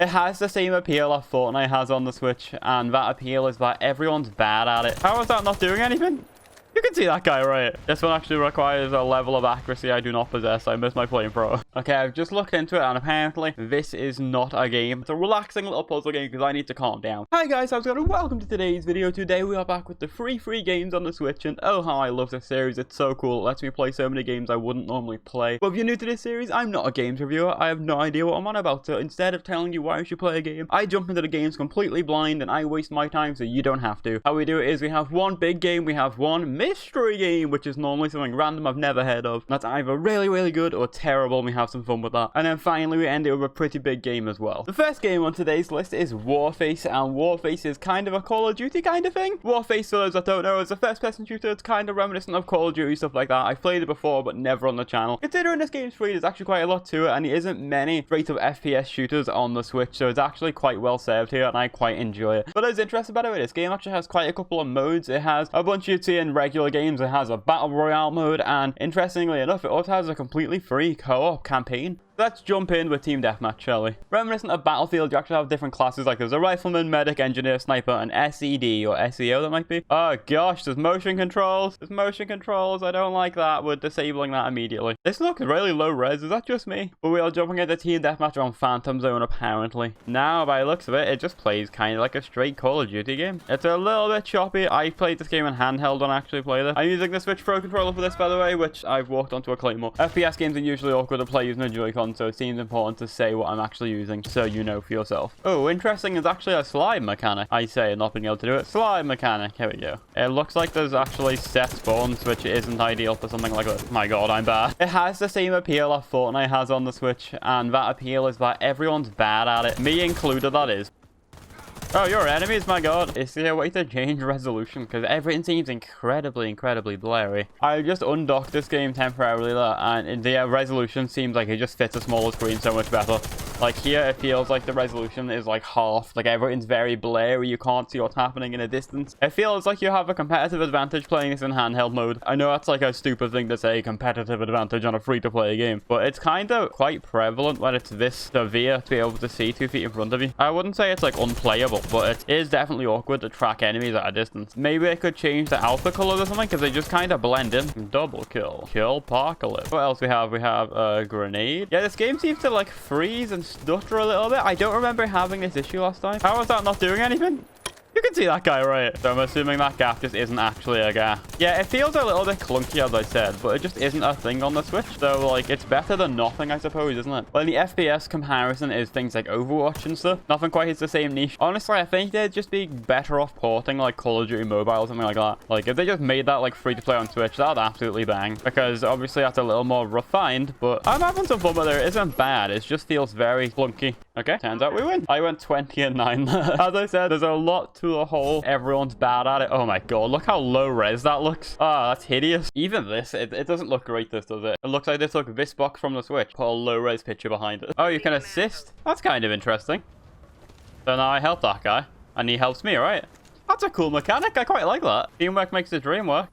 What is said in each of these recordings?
It has the same appeal that Fortnite has on the Switch, and that appeal is that everyone's bad at it. How is that not doing anything? You can see that guy, right? This one actually requires a level of accuracy I do not possess. I miss my playing pro. Okay, I've just looked into it, and apparently this is not a game. It's a relaxing little puzzle game because I need to calm down. Hi guys, how's it going? Welcome to today's video. Today we are back with the free games on the Switch, and oh how I love this series. It's so cool. It lets me play so many games I wouldn't normally play. But if you're new to this series, I'm not a games reviewer. I have no idea what I'm on about. So instead of telling you why you should play a game, I jump into the games completely blind, and I waste my time so you don't have to. How we do it is we have one big game, we have one mystery game, which is normally something random I've never heard of. That's either really good or terrible, and we have some fun with that. And then finally we end it with a pretty big game as well. The first game on today's list is Warface, and Warface is kind of a Call of Duty kind of thing. Warface, for those that don't know, is a first-person shooter. It's kind of reminiscent of Call of Duty, stuff like that. I've played it before, but never on the channel. Considering this game's free, there's actually quite a lot to it, and there isn't many straight-up FPS shooters on the Switch, so it's actually quite well served here, and I quite enjoy it. But I was interested about it, this game actually has quite a couple of modes. It has a bunch you'd see in regular games. It has a battle royale mode, and interestingly enough, it also has a completely free co-op campaign. Let's jump in with Team Deathmatch, shall we? Reminiscent of Battlefield, you actually have different classes, like there's a rifleman, medic, engineer, sniper, and SED, or SEO that might be. Oh gosh, there's motion controls. There's motion controls. I don't like that. We're disabling that immediately. This looks really low res. Is that just me? But we are jumping into Team Deathmatch on Phantom Zone, apparently. Now, by the looks of it, it just plays kind of like a straight Call of Duty game. It's a little bit choppy. I played this game in handheld when I actually played it. I'm using the Switch Pro controller for this, by the way, which I've walked onto a Claymore. FPS games are usually awkward to play using a Joy-Con, so it seems important to say what I'm actually using so you know for yourself. Oh, interesting, it's actually a slide mechanic. I say not being able to do it. Slide mechanic. Here we go. It looks like there's actually set spawns, which isn't ideal for something like this. My god, I'm bad. It has the same appeal that Fortnite has on the Switch, and that appeal is that everyone's bad at it. Me included, that is. Oh, you're enemies, my god. Is there a way to change resolution? Because everything seems incredibly blurry. I just undocked this game temporarily there, and the resolution seems like it just fits a smaller screen so much better. Like here, it feels like the resolution is like half. Like everything's very blurry. You can't see what's happening in a distance. It feels like you have a competitive advantage playing this in handheld mode. I know that's like a stupid thing to say, competitive advantage on a free-to-play game, but it's kind of quite prevalent when it's this severe to be able to see 2 feet in front of you. I wouldn't say it's like unplayable, but it is definitely awkward to track enemies at a distance. Maybe I could change the alpha colors or something, because they just kind of blend in. Double kill. Kill apocalypse. What else we have? We have a grenade. Yeah, this game seems to like freeze and stutter a little bit. I don't remember having this issue last time. How is that not doing anything? You can see that guy, right? So I'm assuming that gap just isn't actually a gap. Yeah, it feels a little bit clunky, as I said, but it just isn't a thing on the Switch. So, like, it's better than nothing, I suppose, isn't it? Well, the FPS comparison is things like Overwatch and stuff. Nothing quite hits the same niche. Honestly, I think they'd just be better off porting, like, Call of Duty Mobile or something like that. Like, if they just made that, like, free-to-play on Switch, that'd absolutely bang. Because, obviously, that's a little more refined, but I'm having some fun with it. It isn't bad. It just feels very clunky. Okay, turns out we win. I went 20-9 there. As I said, there's a lot to the whole. Everyone's bad at it. Oh my god, look how low res that looks. Ah, that's hideous. Even this, it doesn't look great, this, does it? It looks like they took this box from the Switch, put a low res picture behind it. Oh, you can assist? That's kind of interesting. So now I help that guy, and he helps me, right? That's a cool mechanic. I quite like that. Teamwork makes the dream work.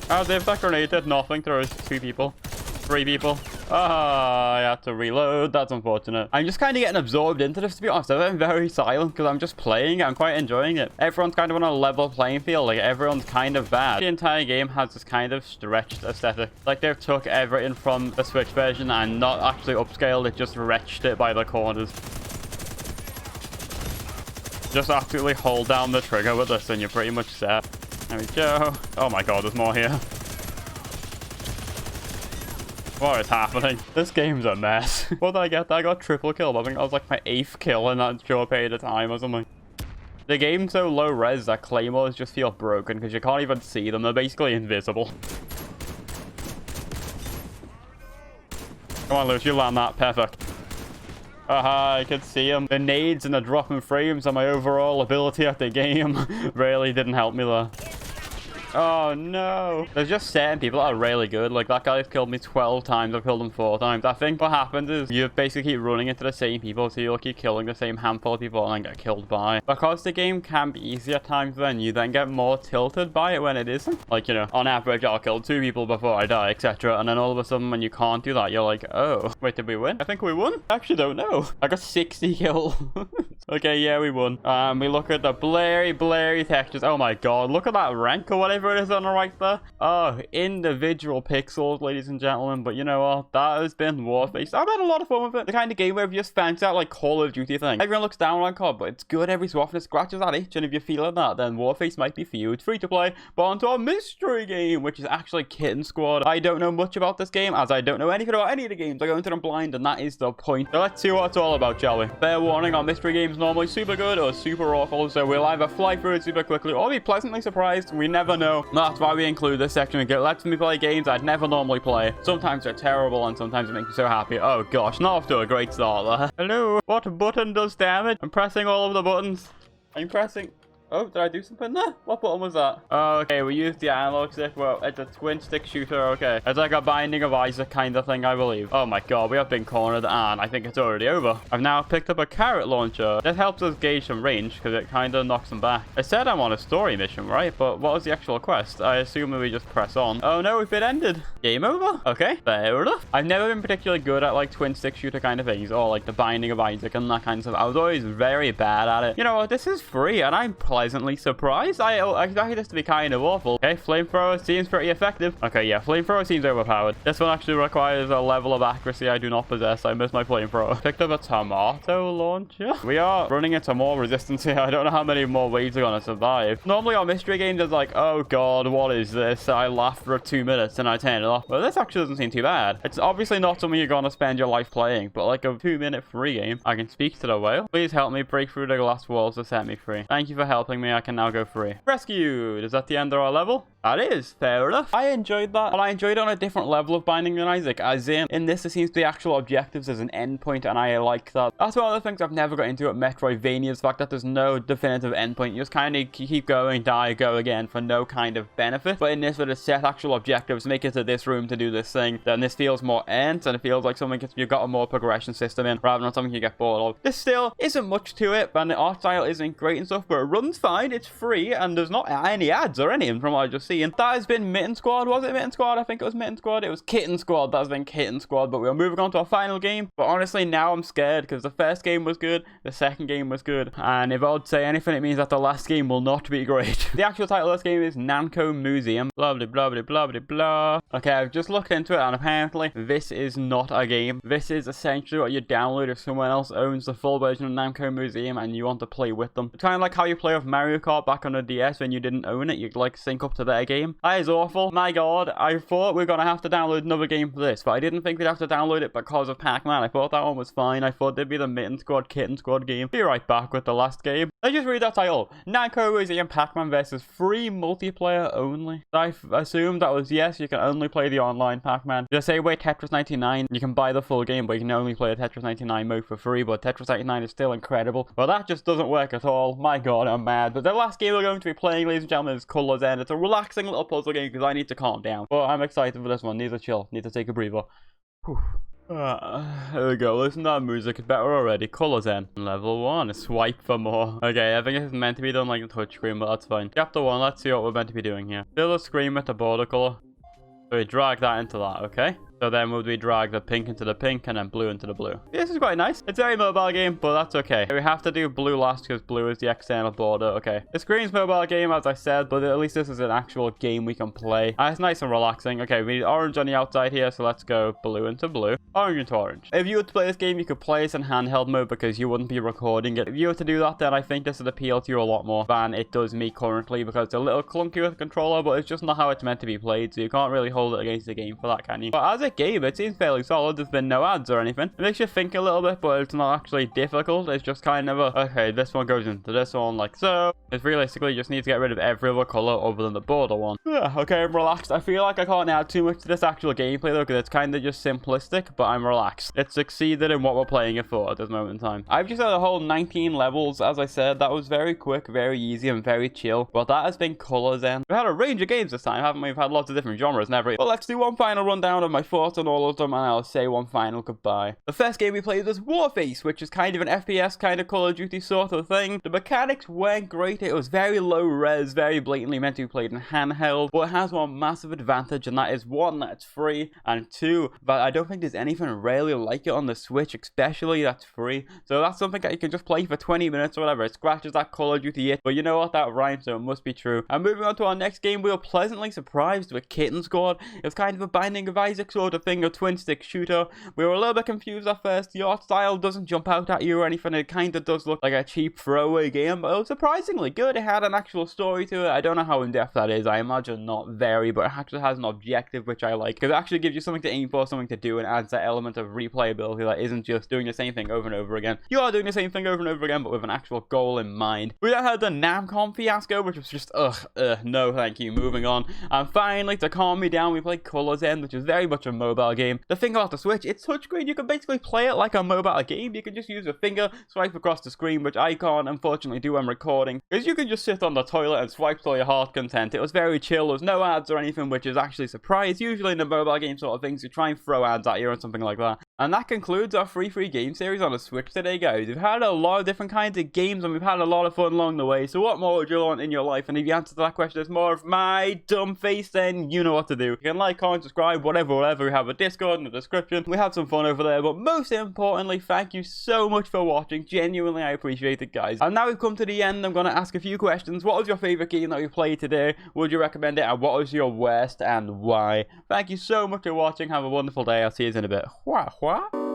As if that grenade did nothing to those 2 people. 3 people. Ah, I had to reload. That's unfortunate. I'm just kind of getting absorbed into this, to be honest. I'm very silent because I'm just playing it. I'm quite enjoying it. Everyone's kind of on a level playing field. Like, everyone's kind of bad. The entire game has this kind of stretched aesthetic. Like, they've took everything from the Switch version and not actually upscaled it, just wretched it by the corners. Just absolutely hold down the trigger with this and you're pretty much set. There we go. Oh my god, there's more here. What is happening? This game's a mess. What did I get? I got triple kill. I think that was like my 8th kill in that short period of time or something. The game's so low res that claymores just feel broken because you can't even see them. They're basically invisible. Come on, Lewis, you land that. Perfect. Aha, I could see him. The nades and the dropping frames and my overall ability at the game really didn't help me there. Oh, no. There's just certain people that are really good. Like, that guy's killed me 12 times. I've killed him 4 times. I think what happens is you basically keep running into the same people, so you'll keep killing the same handful of people and then get killed by. Because the game can be easy at times, then you then get more tilted by it when it isn't. Like, you know, on average, I'll kill 2 people before I die, etc. And then all of a sudden, when you can't do that, you're like, oh, wait, did we win? I think we won. I actually don't know. I got 60 kills. Okay, yeah, we won. We look at the blurry textures. Oh my god, look at that rank or whatever it is on the right there. Oh, individual pixels, ladies and gentlemen. But you know what? That has been Warface. I've had a lot of fun with it. The kind of game where if you just fancy out like Call of Duty thing. Everyone looks down on COD, but it's good every so often. It scratches that itch, and if you're feeling that, then Warface might be for you. It's free to play, but onto a mystery game, which is actually Kitten Squad. I don't know much about this game, as I don't know anything about any of the games. I go into them blind, and that is the point. So let's see what it's all about, shall we? Fair warning, our mystery games normally super good or super awful, so we'll either fly through it super quickly or be pleasantly surprised. We never know. That's why we include this section. It lets me play games I'd never normally play. Sometimes they're terrible, and sometimes it makes me so happy. Oh gosh, not off to a great start there. Hello, what button does damage? I'm pressing all of the buttons. I'm pressing... Oh, did I do something there? What button was that? Oh, okay, we used the analog stick. Well, it's a twin stick shooter, okay. It's like a Binding of Isaac kind of thing, I believe. Oh my god, we have been cornered, and I think it's already over. I've now picked up a carrot launcher. This helps us gauge some range, because it kind of knocks them back. I said I'm on a story mission, right? But what was the actual quest? I assume we just press on. Oh no, we've been ended. Game over? Okay, fair enough. I've never been particularly good at, like, twin stick shooter kind of things, or, like, the Binding of Isaac and that kind of stuff. I was always very bad at it. You know what? This is free, and I'm pleasantly surprised. I expected this to be kind of awful. Okay, flamethrower seems pretty effective. Okay, yeah, flamethrower seems overpowered. This one actually requires a level of accuracy I do not possess. I missed my flamethrower. Picked up a tomato launcher. We are running into more resistance here. I don't know how many more waves are gonna survive. Normally on mystery games, it's like, oh god, what is this? I laugh for 2 minutes and I turn it off. But this actually doesn't seem too bad. It's obviously not something you're gonna spend your life playing, but like a 2-minute free game. I can speak to the whale. Please help me break through the glass walls to set me free. Thank you for helping me. I can now go free. Rescued. Is that the end of our level? That is fair enough. I enjoyed that, and I enjoyed it on a different level of Binding of Isaac, as in this, it seems to be actual objectives as an endpoint, and I like that. That's one of the things I've never got into at Metroidvania, is the fact that there's no definitive endpoint. You just kind of keep going, die, go again for no kind of benefit. But in this, with a set actual objectives, make it to this room to do this thing, then this feels more earned, and it feels like something you've got a more progression system in, rather than something you get bored of. This still isn't much to it, and the art style isn't great and stuff, but it runs fine, it's free, and there's not any ads or anything from what I just seen. That has been Mitten Squad. Was it Mitten Squad? I think it was Mitten Squad. It was Kitten Squad. That's been Kitten Squad. But we are moving on to our final game. But honestly, now I'm scared because the first game was good. The second game was good. And if I would say anything, it means that the last game will not be great. The actual title of this game is Namco Museum. Blah, blah, blah, blah, blah, blah, blah. Okay, I've just looked into it, and apparently this is not a game. This is essentially what you download if someone else owns the full version of Namco Museum and you want to play with them. It's kind of like how you play with Mario Kart back on the DS when you didn't own it. You'd like sync up to their game. That is awful. My god, I thought we were gonna have to download another game for this, but I didn't think we'd have to download it because of Pac-Man. I thought that one was fine. I thought there'd be the Mitten Squad, Kitten Squad game. Be right back with the last game. Let's just read that title. Namco Museum Pac-Man versus free multiplayer only. I assumed that was yes, you can only play the online Pac-Man. Just say wait, Tetris 99, you can buy the full game, but you can only play the Tetris 99 mode for free, but Tetris 99 is still incredible. Well, that just doesn't work at all. My god, I'm mad. But the last game we're going to be playing, ladies and gentlemen, is Colour Zen. It's a relaxing little puzzle game because I need to calm down. But I'm excited for this one. Need to chill. Need to take a breather. Whew. There we go. Listen to that music. It's better already. Colour Zen. Level 1. Swipe for more. Okay, I think it's meant to be done like a touchscreen, but that's fine. Chapter 1. Let's see what we're meant to be doing here. Fill the screen with the border color. So we drag that into that, okay? So then would we drag the pink into the pink and then blue into the blue. This is quite nice. It's a very mobile game, but that's okay. We have to do blue last because blue is the external border. Okay. The screen's mobile game, as I said, but at least this is an actual game we can play. And it's nice and relaxing. Okay, we need orange on the outside here, so let's go blue into blue. Orange into orange. If you were to play this game, you could play it in handheld mode because you wouldn't be recording it. If you were to do that, then I think this would appeal to you a lot more than it does me currently because it's a little clunky with the controller, but it's just not how it's meant to be played, so you can't really hold it against the game for that, can you? But as a sick game. It seems fairly solid. There's been no ads or anything. It makes you think a little bit, but it's not actually difficult. It's just kind of a, okay, this one goes into this one like so. It's realistically just need to get rid of every other color other than the border one. Yeah, okay, I'm relaxed. I feel like I can't add too much to this actual gameplay though, because it's kind of just simplistic, but I'm relaxed. It succeeded in what we're playing it for at this moment in time. I've just had a whole 19 levels, as I said. That was very quick, very easy, and very chill. But that has been Colour Zen. We've had a range of games this time, haven't we? We've had lots of different genres and everything. But let's do one final rundown of my thoughts on all of them, and I'll say one final goodbye. The first game we played was Warface, which is kind of an FPS kind of Call of Duty sort of thing. The mechanics weren't great. It was very low res, very blatantly meant to be played in handheld, but it has one massive advantage, and that is one, that it's free, and two, that I don't think there's anything really like it on the Switch, especially that's free. So that's something that you can just play for 20 minutes or whatever. It scratches that Call of Duty itch, but you know what, that rhymes, so it must be true. And moving on to our next game, we were pleasantly surprised with Kitten Squad. It was kind of a Binding of Isaac sort of thing, a twin stick shooter. We were a little bit confused at first. The art style doesn't jump out at you or anything. It kind of does look like a cheap throwaway game, but it was surprisingly good. It had an actual story to it. I don't know how in depth that is. I imagine not very, but it actually has an objective, which I like, because it actually gives you something to aim for, something to do, and adds that element of replayability that isn't just doing the same thing over and over again. You are doing the same thing over and over again, but with an actual goal in mind. We then had the Namco fiasco, which was just no thank you, moving on. And finally, to calm me down, we played Colour Zen, which is very much a mobile game. The thing about the Switch, it's touchscreen. You can basically play it like a mobile game. You can just use your finger, swipe across the screen, which I can't unfortunately do when recording, because you can just sit on the toilet and swipe till your heart content. It was very chill. There was no ads or anything, which is actually a surprise. Usually in the mobile game sort of things, you try and throw ads at you or something like that. And that concludes our free game series on the Switch today, guys. We've had a lot of different kinds of games, and we've had a lot of fun along the way. So what more would you want in your life? And if the answer to that question is more of my dumb face, then you know what to do. You can like, comment, subscribe, whatever. We have a Discord in the description. We had some fun over there, but most importantly, thank you so much for watching. Genuinely, I appreciate it, guys. And now we've come to the end. I'm going to ask a few questions. What was your favorite game that you played today? Would you recommend it? And what was your worst and why? Thank you so much for watching. Have a wonderful day. I'll see you in a bit. Wah, wah.